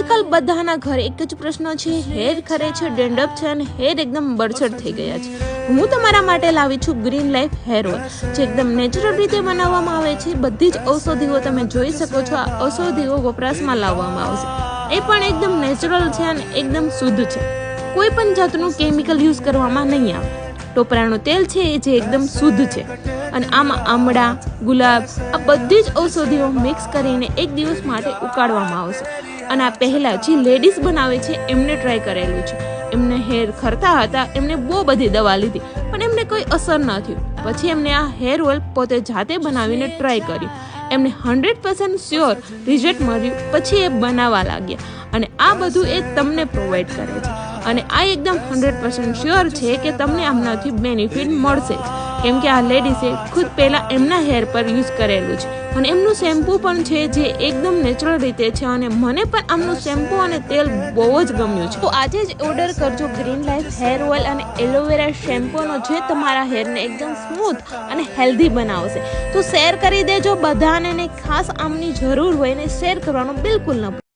આજકાલ બધાના ઘરે એક જ પ્રશ્ન છે, હેર ખરે છે, ડેન્ડ્રફ છે અને હેર એકદમ બરછટ થઈ ગયા છે. હું તમારા માટે લાવી છું ગ્રીન લાઈફ હેર ઓઇલ, જે એકદમ નેચરલ રીતે બનાવવામાં આવે છે. બધી જ ઔષધિઓ તમે જોઈ શકો છો. આ ઔષધિઓ વપરાશમાં લાવવામાં આવશે. એ પણ એકદમ નેચરલ છે અને એકદમ શુદ્ધ છે. કોઈ પણ જાતનું કેમિકલ યુઝ કરવામાં નહીં આવે. ટોપરાનું તેલ છે જે એકદમ શુદ્ધ છે અને આમાં આમળા, ગુલાબ આ બધી જ ઔષધિઓ મિક્સ કરીને એક દિવસ માટે ઉકાળવામાં આવશે. અને આ પહેલા જે લેડીઝ બનાવે છે એમને ટ્રાય કરેલું છે. એમને હેર ખરતા હતા, એમને બહુ બધી દવા લીધી પણ એમને કોઈ અસર ન થયું. પછી એમને આ હેર ઓઇલ પોતે જાતે બનાવીને ટ્રાય કર્યું. એમને 100% શ્યોર રિઝલ્ટ મળ્યું. પછી એ બનાવવા લાગ્યા અને આ બધું એ તમને પ્રોવાઈડ કરે છે. અને આ એકદમ 100% શ્યોર છે કે તમને આમનાથી બેનિફિટ મળશે જ, કેમ કે આ લેડીઝે ખુદ પહેલાં એમના હેર પર યુઝ કરેલું છે અને એમનું શેમ્પૂ પણ છે જે એકદમ નેચરલ રીતે છે. અને મને પણ આમનું શેમ્પૂ અને તેલ બહુ જ ગમ્યું છે. તો આજે જ ઓર્ડર કરજો ગ્રીન લાઈફ હેર ઓઇલ અને એલોવેરા શેમ્પૂનો, જે તમારા હેરને એકદમ સ્મૂથ અને હેલ્ધી બનાવશે. તો શેર કરી દેજો બધાને, ખાસ આમની જરૂર હોય ને શેર કરવાનું બિલકુલ ન